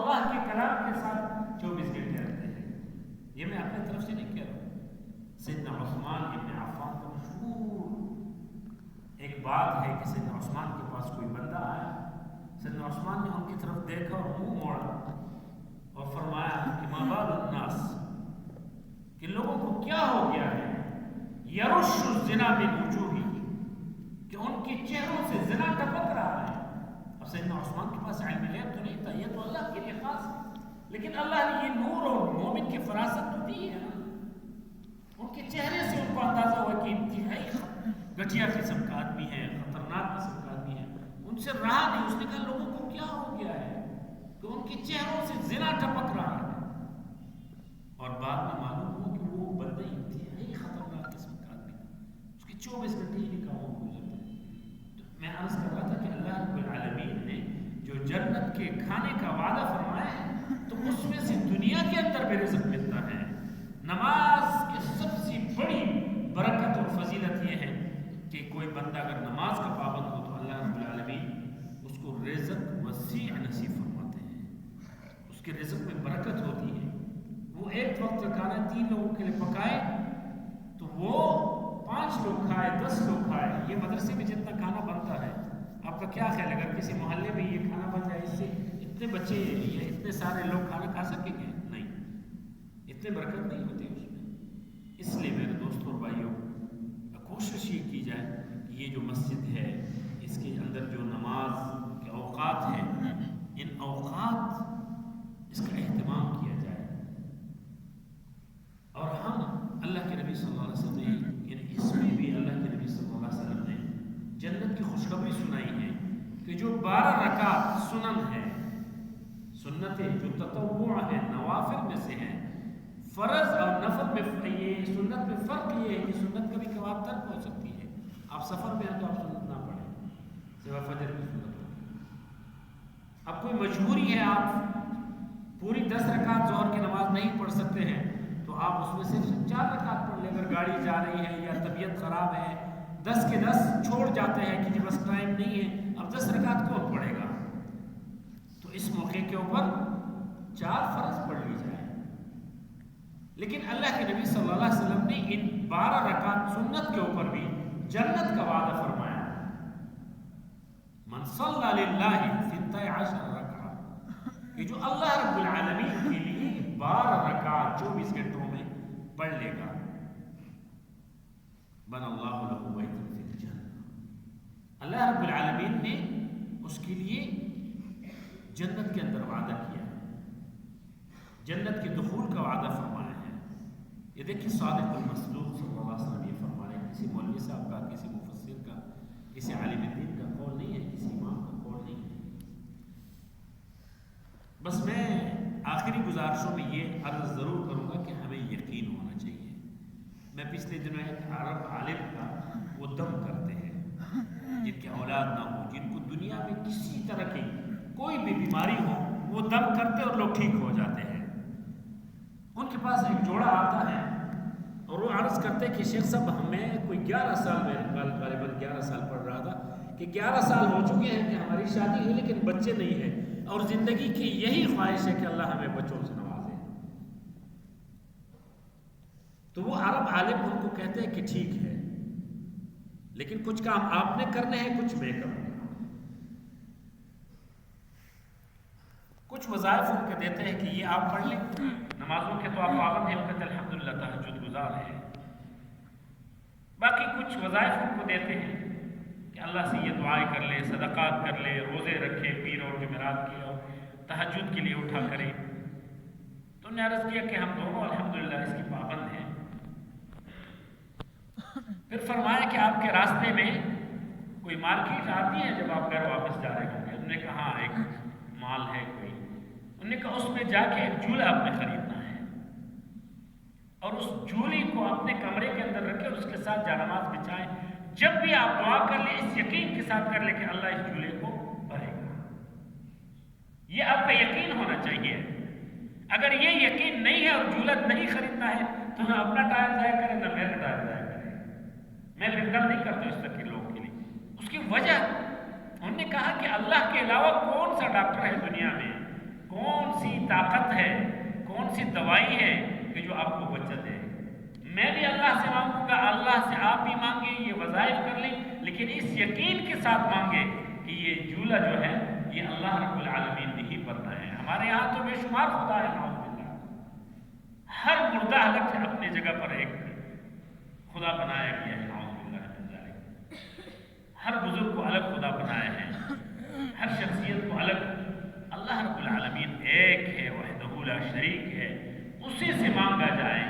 اللہ کے کلام کے ساتھ 24 گھنٹے رہتے ہیں. یہ میں اپنے طرف سے نہیں کہہ رہا ہوں. سیدنا عثمان ابن عفان کا مشہور ایک بات ہے کہ سیدنا عثمان کے پاس کوئی بندہ آیا. سیدنا عثمان نے ان کی طرف دیکھا اور منہ موڑا اور فرمایا کہ ما بال الناس، کہ لوگوں کو کیا ہو گیا ہے، یرش الزنا من وجوہی، کہ ان کے چہروں سے زنا ٹپک رہا ہے. اب سیدنا عثمان کے پاس علم غیب تو نہیں تھا، یہ تو اللہ کے لیے خاص ہے، لیکن اللہ نے یہ نور اور مومن کی فراست تو دی ہے نا. ان کے چہرے سے ان کو اندازہ ہوا کہ انتہائی گٹھیا قسم کا آدمی ہے، خطرناک قسم کا آدمی ہے. ان سے رہا نہیں. اس نے کہا لوگوں کو کیا ہو گیا ہے کہ ان کے چہروں سے زنا ٹپک رہا ہے. اور بعد میں معلوم ہوا کہ وہ بندہ انتہائی خطرناک قسم کا آدمی تھا. اس کے 24 گھنٹے ہی نکاحوں گزرتے. تو میں عرض کر رہا تھا کہ اللہ رب العالمین نے جو جنت کے کھانے کا وعدہ فرمایا ہے تو اس میں سے دنیا کے اندر بھی رزق ملتا ہے. نماز کی سب سے بڑی برکت اور فضیلت یہ ہے کہ کوئی بندہ اگر نماز کا پابند ہو تو اللہ رب العالمین اس کو رزق وسیع نصیب فرماتے ہیں. اس کے رزق میں برکت ہوتی ہے. وہ ایک وقت کا کھانا 3 لوگوں کے لیے پکائے تو وہ 5 لوگ کھائے، 10 لوگ کھائے. یہ مدرسے میں جتنا کھانا بنتا ہے، آپ کا کیا خیال ہے اگر کسی محلے میں یہ کھانا بن جائے، اس سے اتنے بچے یا اتنے سارے لوگ کھانا کھا سکیں گے؟ نہیں، اتنے برکت نہیں ہوتی اس میں. اس لیے میرے دوستوں اور بھائیوں، کوشش یہ کی جائے کہ یہ جو مسجد ہے اس کے اندر جو نماز کے اوقات ہیں، ان اوقات اس کا اہتمام کیا جائے. اور ہم اللہ کے نبی صلی اللہ علیہ وسلم نے، یعنی اس میں بھی اللہ کے نبی صلی اللہ علیہ وسلم نے جنت کی خوشخبری سنائی ہے کہ جو 12 رکعت سنن ہے، سنتیں جو تطوع ہیں، نوافل میں سے ہیں. فرض اور نفل میں یہ سنت میں فرق یہ ہے کہ سنت کبھی کبھار ترک ہو سکتی ہے. آپ سفر میں ہیں تو آپ سنت نہ پڑھیں سوا فجر کی سنت ہوگی. اب کوئی مجبوری ہے، آپ پوری 10 رکعت ظہر کی نماز نہیں پڑھ سکتے ہیں تو آپ اس میں سے 4 رکعت پڑھ لیں. اگر گاڑی جا رہی ہے یا طبیعت خراب ہے، 10 کے 10 چھوڑ جاتے ہیں کہ جی بس ٹائم نہیں ہے، اب 10 رکعت کون پڑھے گا؟ تو اس موقع کے اوپر 4 فرض پڑھ لی جائے. لیکن اللہ کے نبی صلی اللہ علیہ وسلم نے ان 12 رکعت سنت کے اوپر بھی جنت کا وعدہ فرمایا. من صلی للہ فی 12 رکعت، کہ جو اللہ رب العالمین کے لیے 12 رکعت 24 گھنٹوں میں پڑھ لے گا، بن اللہ لہ بیتا فی الجنہ، اللہ رب العالمین نے اس کے لیے جنت کے اندر وعدہ کیا ہے، جنت کے دخول کا وعدہ فرمایا ہے. یہ دیکھیں صادق المصدوق صلی اللہ علیہ وسلم یہ فرما رہے ہیں. کسی مولوی صاحب کا، کسی مفسر کا، کسی عالم دین کا قول نہیں ہے، کسی امام کا قول نہیں ہے. بس میں آخری گزارشوں میں یہ عرض ضرور کروں گا کہ ہمیں یقین ہونا چاہیے. میں پچھلے دنوں ایک عرب عالم کا، وہ دم کرتے ہیں جن کے اولاد نہ ہو، جن کو دنیا میں کسی طرح کی کوئی بھی بیماری ہو، وہ دم کرتے اور لوگ ٹھیک ہو جاتے ہیں. ان کے پاس ایک جوڑا آتا ہے اور وہ عرض کرتے کہ شیخ صاحب ہمیں کوئی 11 سال میں غالباً 11 سال پڑھ رہا تھا کہ 11 سال ہو چکے ہیں کہ ہماری شادی ہوئی لیکن بچے نہیں ہیں، اور زندگی کی یہی خواہش ہے کہ اللہ ہمیں بچوں سے نوازے. تو وہ عرب عالم ان کو کہتے ہیں کہ ٹھیک ہے، لیکن کچھ کام آپ نے کرنے ہیں، کچھ میں کروں گا. کچھ وظائف ان کے دیتے ہیں کہ یہ آپ پڑھ لیں، نمازوں کے تو آپ پابند ہیں، کہتے الحمدللہ تہجد گزار ہیں. باقی کچھ وظائف ان کو دیتے ہیں کہ اللہ سے یہ دعائیں کر لے، صدقات کر لے، روزے رکھے پیر اور جمعرات کے، اور تہجد کے لیے اٹھا کرے. تو انہوں نے عرض کیا کہ ہم دونوں الحمدللہ اس کی پابند ہیں. پھر فرمایا کہ آپ کے راستے میں کوئی مارکیٹ آتی ہے جب آپ گھر واپس جا رہے ہوں گے؟ انہوں نے کہا ہاں ایک مال ہے کوئی. انہوں نے کہا اس میں جا کے ایک جھولا آپ نے خریدنا ہے اور اس جھولی کو اپنے کمرے کے اندر رکھے اور اس کے ساتھ جانماز بچھائیں. جب بھی آپ دعا کر لیں اس یقین کے ساتھ کر لیں کہ اللہ اس جھولے کو بھرے گا. یہ آپ کا یقین ہونا چاہیے. اگر یہ یقین نہیں ہے اور جھولا نہیں خریدنا ہے تو نہ اپنا ٹائم ضائع کریں نہ میرا ٹائم ضائع کریں. میں فکر نہیں کرتا اس طرح کے لوگوں کے لیے. اس کی وجہ انہوں نے کہا کہ اللہ کے علاوہ کون سا ڈاکٹر ہے دنیا میں، کون طاقت ہے، کون سی دوائی ہے کہ جو آپ کو بچت دے؟ میں بھی اللہ سے مانگوں گا، اللہ سے آپ بھی مانگیں، یہ وظائف کر لیں، لیکن اس یقین کے ساتھ مانگیں کہ یہ جھولا جو ہے یہ اللہ رب العالمین نے ہی بننا ہے۔ ہمارے یہاں تو بے شمار خدا ہے، نعوذ باللہ، ہر مردہ الگ سے اپنی جگہ پر ایک خدا بنایا گیا ہے، نعوذ باللہ من ذالک۔ ہر بزرگ کو الگ خدا بنایا ہے، ہر شخصیت کو الگ۔ اللہ رب العالمین ایک ہے، وحدہ لا شریک ہے، اسی سے مانگا جائے۔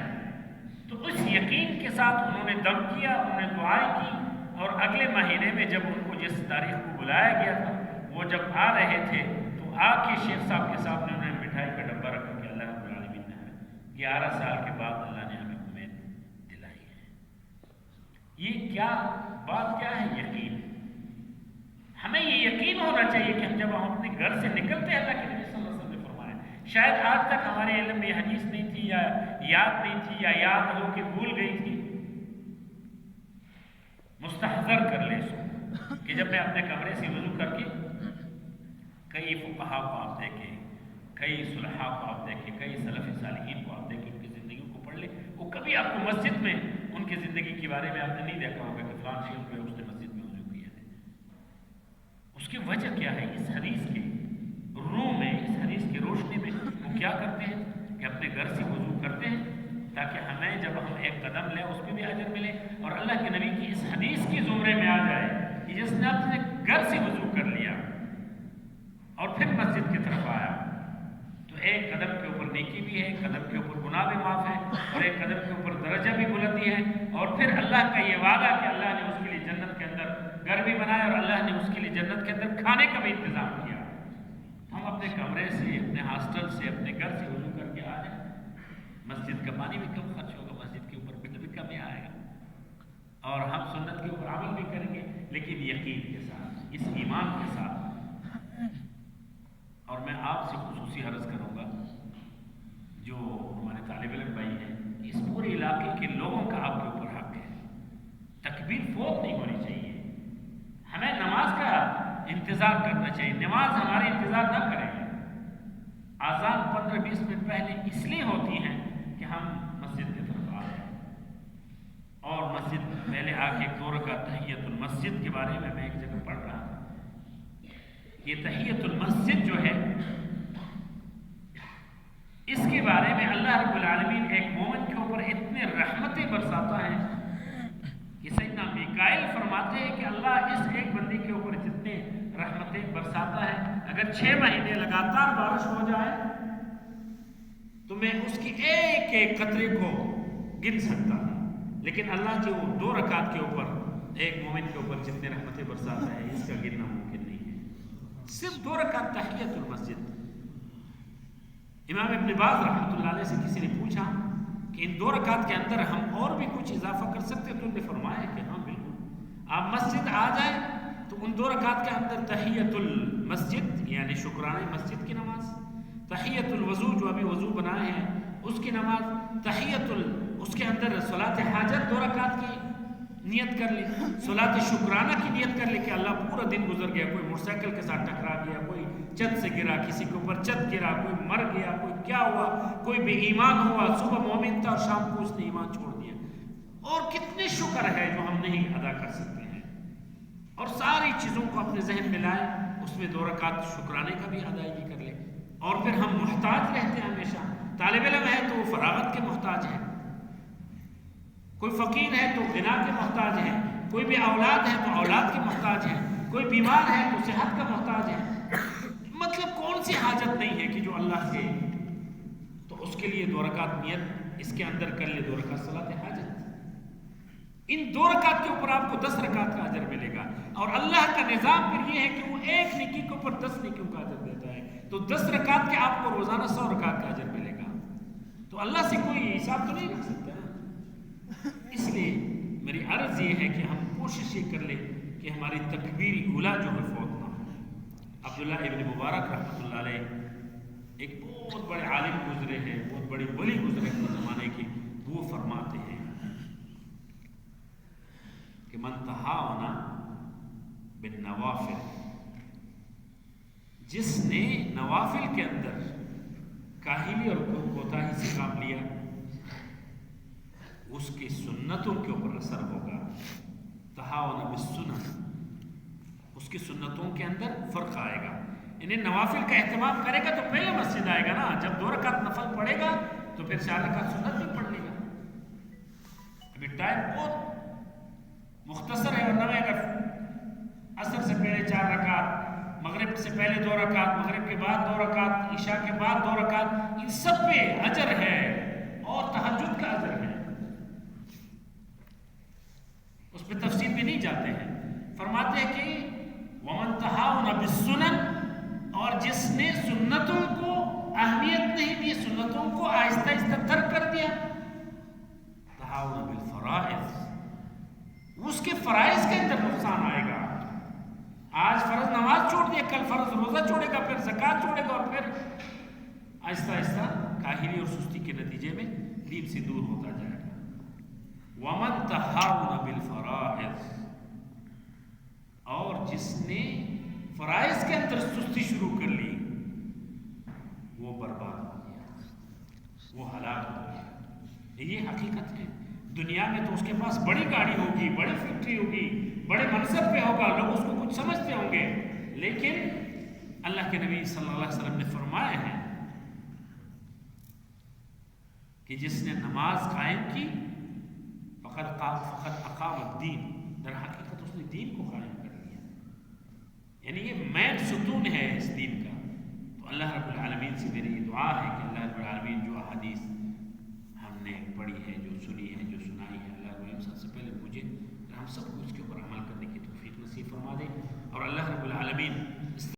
تو اس یقین کے ساتھ انہوں نے دم کیا، انہوں نے دعائیں کی، اور اگلے مہینے میں جب ان کو جس تاریخ کو بلایا گیا تھا، وہ جب آ رہے تھے تو آ کے شیخ صاحب کے سامنے انہوں نے مٹھائی کا ڈبہ رکھا کہ اللہ رب العالمین نے ہمیں 11 سال کے بعد اللہ نے ہمیں امید دلائی ہے۔ یہ کیا بات کیا ہے؟ یقین۔ ہمیں یہ یقین ہونا چاہیے کہ ہم جب ہم اپنے گھر سے نکلتے ہیں، اللہ کے نبی صلی اللہ علیہ وسلم نے فرمایا، شاید آج تک ہمارے علم میں یہ حدیث نہیں تھی، یا یاد نہیں تھی، یا یاد ہو کے بھول گئی تھی، مستحضر کر لے اس کو کہ جب میں اپنے کمرے سے وضو کر کے، کئی فقہا کو آپ دیکھیں، کئی صلحاء کو آپ دیکھیں، کئی سلف صالحین کو آپ دیکھیں، ان کی زندگیوں کو پڑھ لیں، وہ کبھی آپ کو مسجد میں ان کی زندگی کے بارے میں آپ نے نہیں دیکھا ہوگا کہ فلان شیخ جو ہے اس نے مسجد میں وضو کیا ہے۔ اس کی وجہ کیا ہے؟ اس حدیث کے روح میں، اس حدیث کی روشنی میں وہ کیا کرتے ہیں کہ اپنے گھر سے وضو کرتے ہیں تاکہ ہمیں جب ہم ایک قدم لیں اس پہ بھی اجر ملے، اور اللہ کے نبی کی اس حدیث کی زمرے میں آ جائے کہ جس نے اپنے گھر سے وضو کر لیا اور پھر مسجد کی طرف آیا تو ایک قدم کے اوپر نیکی بھی ہے، ایک قدم کے اوپر گناہ بھی معاف ہے، اور ایک قدم کے اوپر درجہ بھی بلندی ہے، اور پھر اللہ کا یہ وعدہ کہ اللہ نے اس کے لیے جنت کے اندر گھر بھی بنایا، اور اللہ نے اس کے لیے جنت کے اندر کھانے کا بھی انتظام کیا۔ ہم اپنے کمرے سے، اپنے ہاسٹل سے، اپنے گھر سے وضو کر کے آ جائیں، مسجد کا پانی بھی کم خرچ ہوگا، مسجد کے اوپر بل بھی کم ہی آئے گا، اور ہم سنت کے اوپر عمل بھی کریں گے، لیکن یقین کے ساتھ، اس ایمان کے ساتھ۔ اور میں آپ سے خصوصی عرض کروں گا، جو ہمارے طالب علم بھائی ہیں، اس پورے علاقے کے لوگوں کا آپ کے اوپر حق ہے، تکبیر فوت نہیں ہونی چاہیے، ہمیں نماز کا انتظار کرنا چاہیے، نماز ہمارے انتظار نہ کرے۔ آذان 15-20 منٹ پہلے اس لیے ہوتی ہیں کہ ہم مسجد کی طرف آ جائیں، اور مسجد پہلے آ کے 2 رکعت تحیۃ المسجد کے بارے میں ایک جگہ پڑھ رہا تھا۔ یہ تحیۃ المسجد جو ہے، اس کے بارے میں اللہ رب العالمین ایک مومن کے اوپر اتنے رحمتیں برساتا ہے کہ سیدنا میکائیل فرماتے ہیں کہ اللہ اس ایک بندے کے اوپر جتنے رحمتیں برساتا ہے، اگر 6 مہینے لگاتار بارش ہو جائے تو میں اس کی ایک ایک قطرے کو گن سکتا ہوں، لیکن اللہ جو 2 رکعت کے اوپر ایک مومن کے اوپر جتنے رحمتیں برساتا ہے، اس کا گننا ممکن نہیں ہے۔ صرف 2 رکعت تحیۃ المسجد۔ امام ابن باز رحمۃ اللہ علیہ سے کسی نے پوچھا کہ ان 2 رکعت کے اندر ہم اور بھی کچھ اضافہ کر سکتے ہیں، تو انہوں نے فرمایا کہ ہاں بالکل، آپ مسجد آ جائیں تو ان 2 رکعت کے اندر تحیۃ المسجد یعنی شکرانے مسجد کی نماز، تحیۃ الوضو جو ابھی وضو بنائے ہیں اس کی نماز، اس کے اندر صلاۃ حاجت 2 رکعت کی نیت کر لی، صلاۃ شکرانہ کی نیت کر لی کہ اللہ پورا دن گزر گیا، کوئی موٹر سائیکل کے ساتھ ٹکرا گیا، کوئی چھت سے گرا، کسی کے اوپر چھت گرا، کوئی مر گیا، کوئی کیا ہوا، کوئی بے ایمان ہوا، صبح مومن تھا اور شام کو اس نے ایمان چھوڑ دیا، اور کتنے شکر ہے جو ہم نہیں ادا کر سکتے ہیں، اور ساری چیزوں کو اپنے ذہن میں لائیں، اس میں 2 رکعت شکرانے کا بھی ادائیگی کر لیں۔ اور پھر ہم محتاج رہتے ہیں ہمیشہ، طالب علم ہے تو وہ فراغت کے محتاج ہے، کوئی فقیر ہے تو غنا کے محتاج ہے، کوئی بھی اولاد ہے تو اولاد کے محتاج ہے، کوئی بیمار ہے تو صحت کا محتاج ہے، مطلب کون سی حاجت نہیں ہے کہ جو اللہ سے، تو اس کے لیے 2 رکعت نیت اس کے اندر کر لے، 2 رکعت صلاۃ حاجت، ان 2 رکعت کے اوپر آپ کو 10 رکعت کا اجر ملے گا، اور اللہ کا نظام پھر یہ ہے کہ وہ ایک نیکی کے اوپر 10 نیکیوں کا اجر دیتا ہے، تو 10 رکعت کے آپ کو روزانہ 100 رکعت کا اجر ملے گا، تو اللہ سے کوئی حساب تو نہیں رکھ سکتا۔ اس لیے میری عرض یہ ہے کہ ہم کوشش یہ کر لیں کہ ہماری تکبیر اولیٰ جو ہے فوت نہ ہو۔ عبداللہ ابن مبارک رحمۃ اللہ علیہ ایک بہت بڑے عالم گزرے ہیں، بہت بڑی ولی گزرے ہیں زمانے کے، وہ فرماتے ہیں کہ من تہاونا بالنوافل، جس نے نوافل کے اندر کاہلی اور کوتاہی سے کام لیا، اس کی سنتوں کے اوپر اثر ہوگا. تہاون بالسنن، اس کی سنتوں کے اندر فرق آئے گا. یعنی نوافل کا اہتمام کرے گا تو پہلے مسجد آئے گا نا، جب 2 رکعت نفل پڑھے گا تو پھر 4 رکعت سنت بھی پڑھ لے گا. ابھی ٹائم بہت مختصر ہے، ورنہ میں اگر عصر سے پہلے 4 رکعت، مغرب سے پہلے 2 رکعت، مغرب کے بعد 2 رکعت، عشاء کے بعد 2 رکعت، ان سب پہ اجر ہے اور تہجد کا اجر ہے. اس پہ تفصیل میں نہیں جاتے ہیں. فرماتے ہیں کہ وَمَن تَہَاوَنَ بِالسُّنَن، اور جس نے سنتوں کو اہمیت نہیں دی، سنتوں کو آہستہ آہستہ ترک کر دیا. تَہَاوَنَ بِالْفَرَائِض، اس کے فرائض کے اندر نقصان آئے گا. آج فرض نماز چھوڑ دیا، کل فرض روزہ چھوڑے گا، پھر زکوٰۃ چھوڑے گا، اور پھر آہستہ آہستہ کاہلی اور سستی کے نتیجے میں دین سے دور ہوتا جائے گا. وَمَن تَہَاوَنَ بِالْفَرَائِض، اور جس نے فرائض کے اندر سستی شروع کر لی، وہ برباد ہو گیا، وہ ہلاک ہو گیا. یہ حقیقت ہے. دنیا میں تو اس کے پاس بڑی گاڑی ہوگی، بڑی فیکٹری ہوگی، بڑے منصب پہ ہوگا، لوگ اس کو کچھ سمجھتے ہوں گے، لیکن اللہ کے نبی صلی اللہ علیہ وسلم نے فرمایا ہے کہ جس نے نماز قائم کی فقط اقام الدین، در حقیقت اس نے دین کو قائم کر دیا. یعنی یہ مین ستون ہے اس دین کا. تو اللہ رب العالمین سے میری یہ دعا ہے کہ اللہ رب العالمین جو احادیث ہم نے پڑھی ہے، جو سنی ہے، جو سنائی ہے، اللہ رب العالمین سب سے پہلے مجھے ہم سب کو اس کے اوپر عمل کرنے کی توفیق نصیب فرما دے. اور اللہ رب العالمین